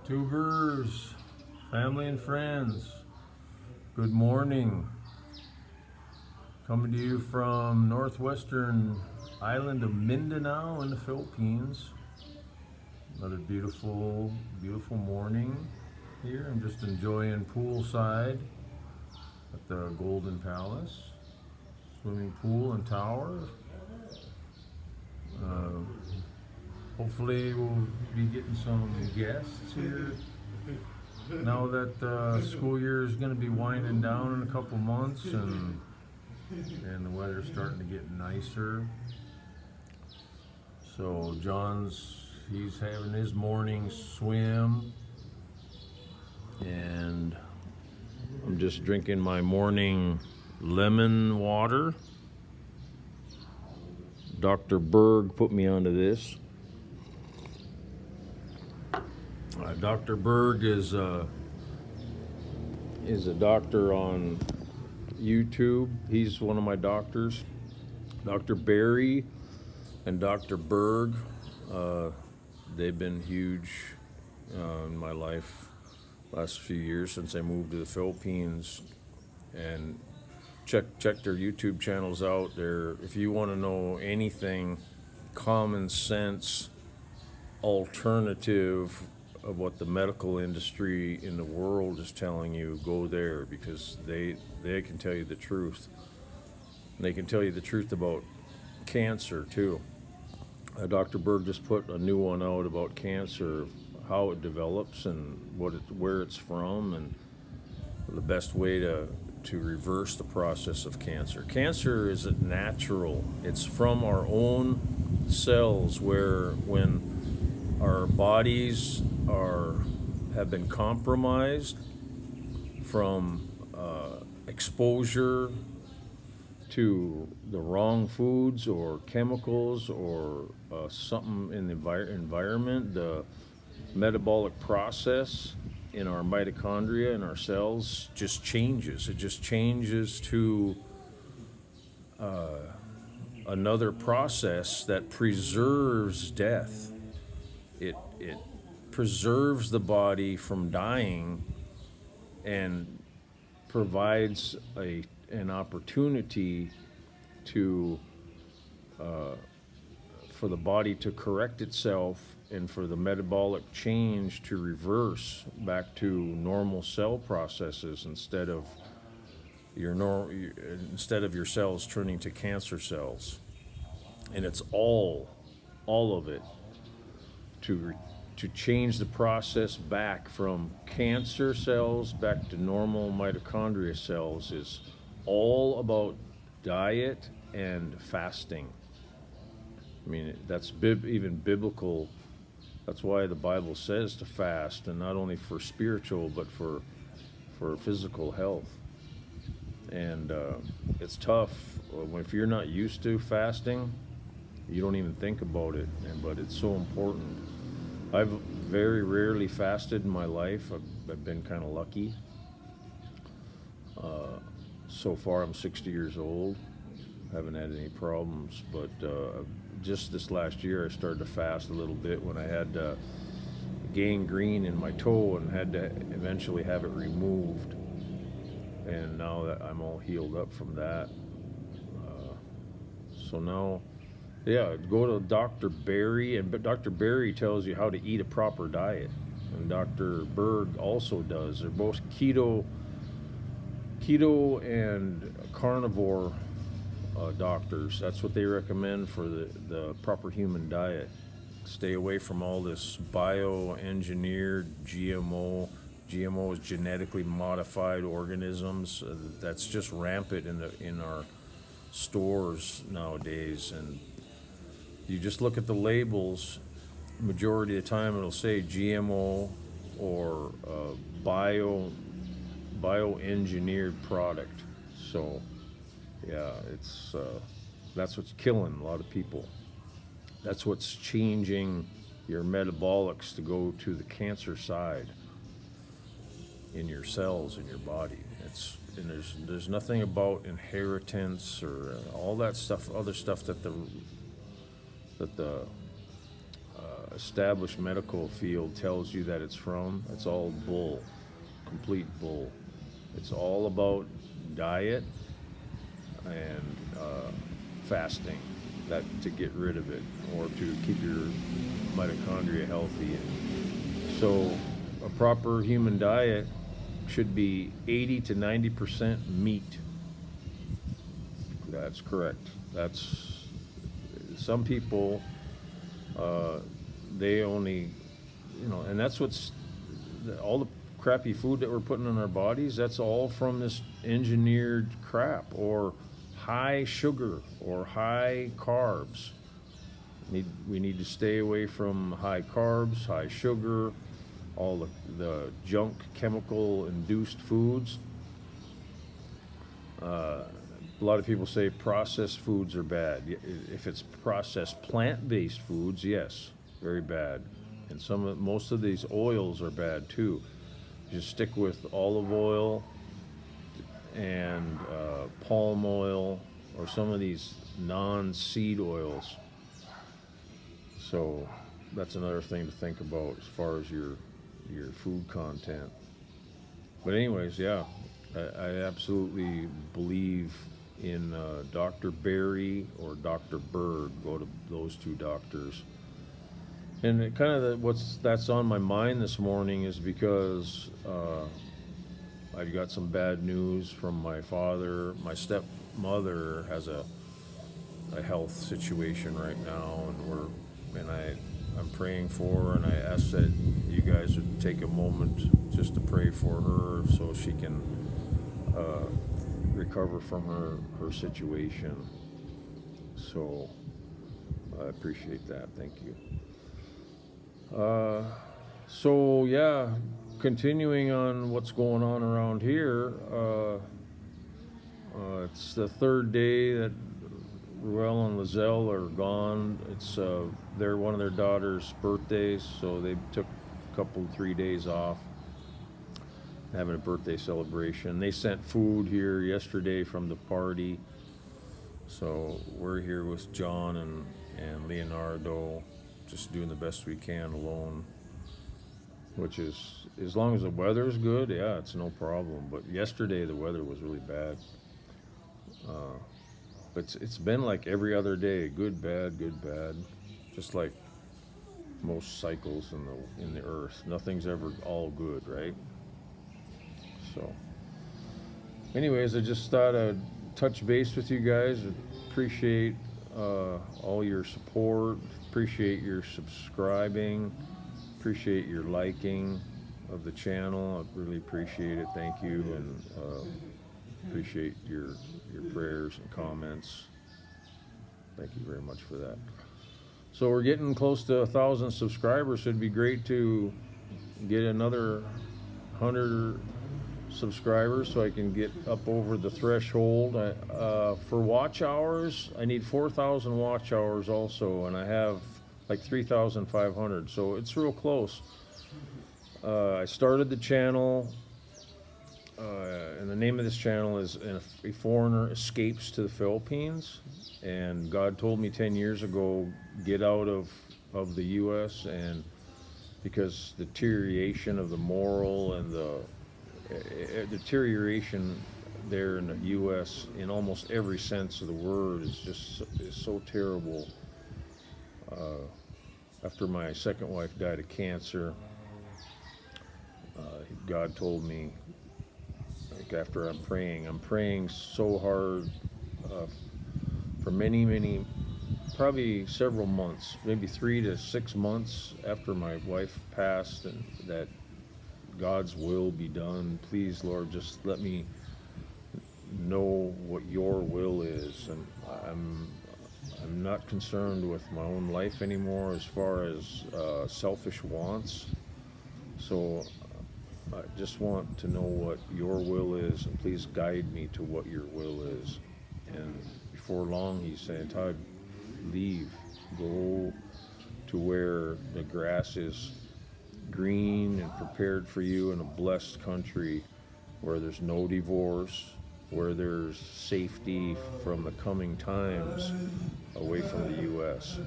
Tubers, family and friends, good morning. Coming to you from northwestern island of Mindanao in the Philippines. Another beautiful morning here. I'm just enjoying poolside at the Golden Palace, swimming pool and tower. Hopefully we'll be getting some guests here now that school year is going to be winding down in a couple months, and the weather's starting to get nicer. So he's having his morning swim, and I'm just drinking my morning lemon water. Dr. Berg put me onto this. Dr. Berg is a doctor on YouTube. He's one of my doctors. Dr. Barry and Dr. Berg, they've been huge in my life last few years since I moved to the Philippines. And check their YouTube channels out there if you want to know anything common sense alternative of what the medical industry in the world is telling you. Go there, because they can tell you the truth. And they can tell you the truth about cancer too. Dr. Berg just put a new one out about cancer, how it develops and where it's from, and the best way to reverse the process of cancer. Cancer is natural. It's from our own cells, where when our bodies have been compromised from exposure to the wrong foods or chemicals or something in the environment, the metabolic process in our mitochondria and our cells just changes. It just changes to another process that preserves death. It preserves the body from dying and provides an opportunity to for the body to correct itself and for the metabolic change to reverse back to normal cell processes instead of your cells turning to cancer cells. And it's all of it to change the process back from cancer cells back to normal mitochondria cells is all about diet and fasting. I mean, that's even biblical. That's why the Bible says to fast, and not only for spiritual but for physical health. And it's tough if you're not used to fasting. You don't even think about it, but it's so important. I've very rarely fasted in my life. I've been kind of lucky. So far, I'm 60 years old. Haven't had any problems, but just this last year, I started to fast a little bit when I had gangrene in my toe and had to eventually have it removed. And now that I'm all healed up from that, so now, yeah, go to Dr. Barry, but Dr. Barry tells you how to eat a proper diet, and Dr. Berg also does. They're both keto and carnivore doctors. That's what they recommend for the proper human diet. Stay away from all this bioengineered GMO. GMO is genetically modified organisms. That's just rampant in our stores nowadays, and you just look at the labels. Majority of the time it'll say GMO or bioengineered product. So yeah, it's that's what's killing a lot of people. That's what's changing your metabolics to go to the cancer side in your cells in your body. And there's nothing about inheritance or all that stuff, other stuff that the established medical field tells you that it's from, that's all bull, complete bull. It's all about diet and fasting, that to get rid of it or to keep your mitochondria healthy. So a proper human diet should be 80 to 90% meat. That's correct. That's some people. They only, and that's what's all the crappy food that we're putting in our bodies. That's all from this engineered crap or high sugar or high carbs. We need to stay away from high carbs, high sugar, all the junk chemical induced foods. A lot of people say processed foods are bad. If it's processed plant-based foods, yes, very bad. And most of these oils are bad too. Just stick with olive oil and palm oil or some of these non-seed oils. So that's another thing to think about as far as your food content. But anyways, yeah, I absolutely believe in Dr. Berg or Dr. Berg. Go to those two doctors. And it kind of that's on my mind this morning is because I've got some bad news from my father. My stepmother has a health situation right now, and I'm praying for her, and I ask that you guys would take a moment just to pray for her so she can recover from her situation. So I appreciate that. Thank you. So yeah, continuing on what's going on around here, it's the third day that Ruel and Lizelle are gone. It's one of their daughter's birthdays, so they took a 3 days off, having a birthday celebration. They sent food here yesterday from the party, so we're here with John and Leonardo, just doing the best we can alone, which is, as long as the weather's good, yeah, it's no problem. But yesterday the weather was really bad. But it's been like every other day, good, bad, just like most cycles in the earth. Nothing's ever all good, right? So anyways, I just thought I'd touch base with you guys. Appreciate all your support, appreciate your subscribing, appreciate your liking of the channel. I really appreciate it. Thank you, and appreciate your prayers and comments. Thank you very much for that. So we're getting close to 1,000 subscribers, so it'd be great to get another 100 subscribers so I can get up over the threshold. For watch hours, I need 4,000 watch hours also, and I have like 3,500, so it's real close. I started the channel, and the name of this channel is A Foreigner Escapes to the Philippines, and God told me 10 years ago, get out of the U.S., and because the deterioration of the moral and the deterioration there in the U.S. in almost every sense of the word is so terrible. After my second wife died of cancer, God told me, like, after I'm praying so hard for many, probably several months, maybe 3 to 6 months after my wife passed, and that God's will be done. Please, Lord, just let me know what your will is. And I'm not concerned with my own life anymore as far as selfish wants. So I just want to know what your will is, and please guide me to what your will is. And before long, he's saying, Todd, leave, go to where the grass is green and prepared for you in a blessed country where there's no divorce, where there's safety from the coming times away from the U.S.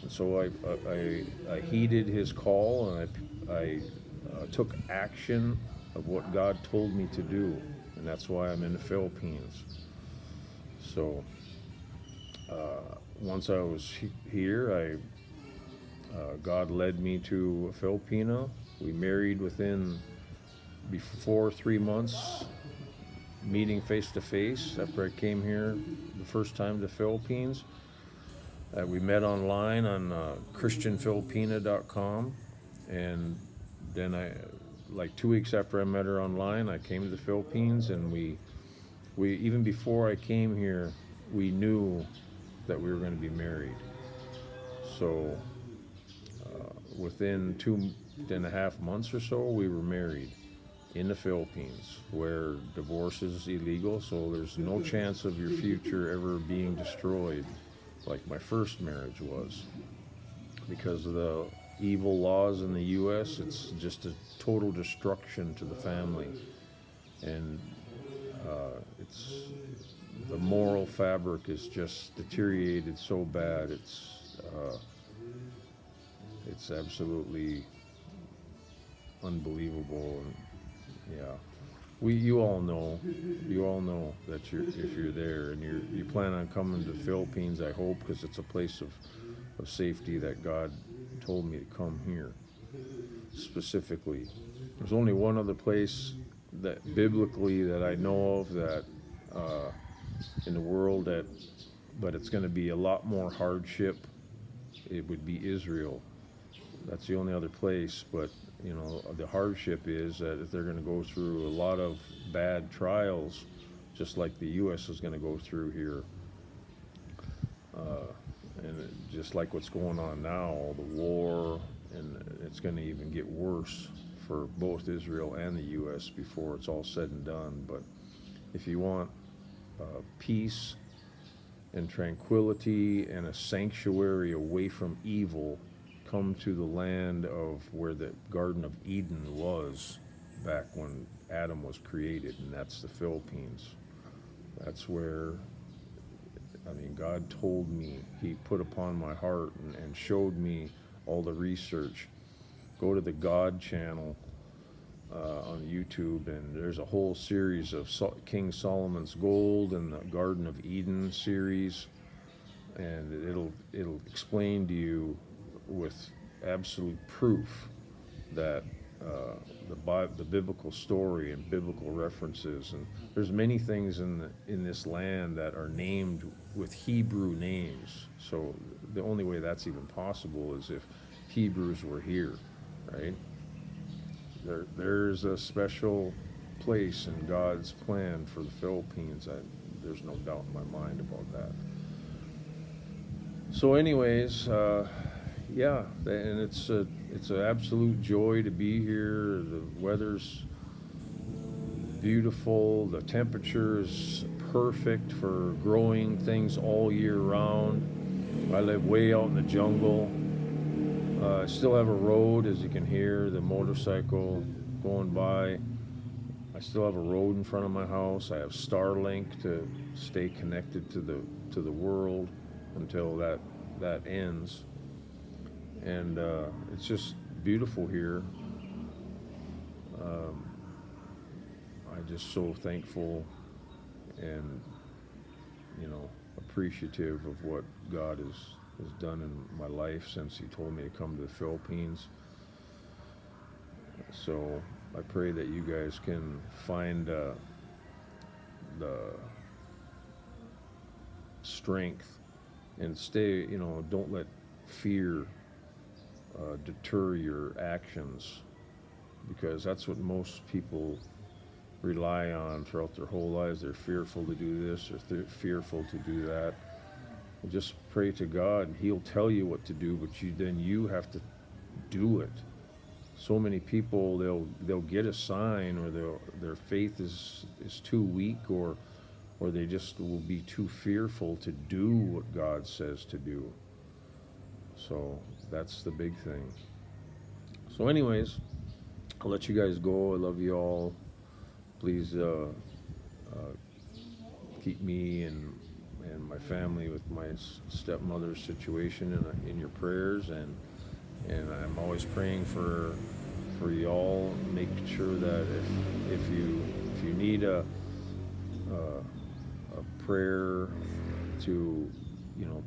So I heeded his call, and I took action of what God told me to do, and that's why I'm in the Philippines. So once I was here, God led me to a Filipino. We married within before 3 months, meeting face to face after I came here the first time to the Philippines. We met online on christianfilipina.com, and then like 2 weeks after I met her online, I came to the Philippines, and we even before I came here, we knew that we were going to be married. So within 2.5 months or so, we were married in the Philippines, where divorce is illegal, so there's no chance of your future ever being destroyed like my first marriage was. Because of the evil laws in the US, it's just a total destruction to the family. And it's the moral fabric is just deteriorated so bad. It's absolutely unbelievable. And yeah, you all know that if you're there and you plan on coming to the Philippines, I hope, because it's a place of safety that God told me to come here specifically. There's only one other place that biblically that I know of that in the world but it's going to be a lot more hardship. It would be Israel. That's the only other place, but the hardship is that if they're going to go through a lot of bad trials, just like the U.S. is going to go through here, and just like what's going on now, the war, and it's going to even get worse for both Israel and the U.S. before it's all said and done. But if you want peace and tranquility and a sanctuary away from evil, come to the land of where the Garden of Eden was back when Adam was created, and that's the Philippines. That's where, God told me, He put upon my heart and showed me all the research. Go to the God channel on YouTube, and there's a whole series of King Solomon's Gold and the Garden of Eden series, and it'll explain to you with absolute proof that the biblical story and biblical references, and there's many things in this land that are named with Hebrew names. So the only way that's even possible is if Hebrews were here, right? There's a special place in God's plan for the Philippines. There's no doubt in my mind about that. So anyways, yeah, and it's an absolute joy to be here. The weather's beautiful. The temperature is perfect for growing things all year round. I live way out in the jungle. I still have a road, as you can hear the motorcycle going by. I still have a road in front of my house. I have Starlink to stay connected to the world until that ends. And it's just beautiful here. I'm just so thankful and appreciative of what God has done in my life since He told me to come to the Philippines. So I pray that you guys can find the strength and stay, don't let fear deter your actions, because that's what most people rely on throughout their whole lives. They're fearful to do this, or fearful to do that. Just pray to God, and He'll tell you what to do, but then you have to do it. So many people, they'll get a sign, or their faith is too weak, or they just will be too fearful to do what God says to do. So that's the big thing. So anyways, I'll let you guys go. I love you all. Please keep me and and my family with my stepmother's situation in your prayers, and I'm always praying for y'all. Make sure that if you need a prayer to,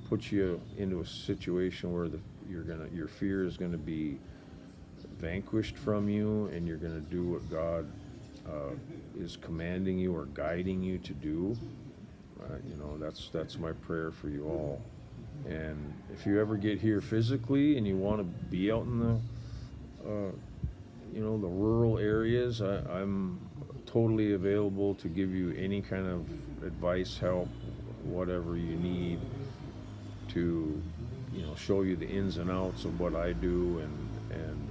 put you into a situation where your fear is gonna be vanquished from you, and you're gonna do what God is commanding you or guiding you to do. That's my prayer for you all. And if you ever get here physically and you want to be out in the rural areas, I'm totally available to give you any kind of advice, help, whatever you need to, show you the ins and outs of what I do. And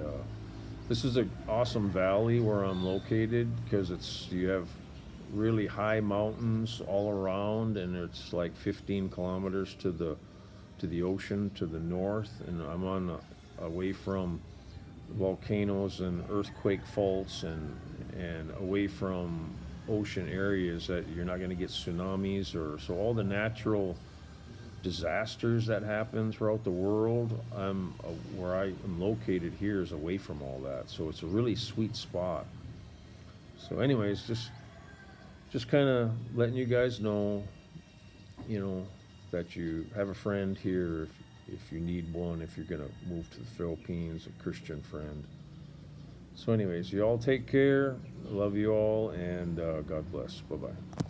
this is an awesome valley where I'm located, because you have really high mountains all around, and it's like 15 kilometers to the ocean to the north, and I'm away from volcanoes and earthquake faults, and away from ocean areas that you're not going to get tsunamis, so all the natural disasters that happen throughout the world, where I am located here is away from all that. So it's a really sweet spot. So anyways, just kind of letting you guys know, that you have a friend here if you need one, if you're going to move to the Philippines, a Christian friend. So anyways, you all take care. I love you all, and God bless. Bye-bye.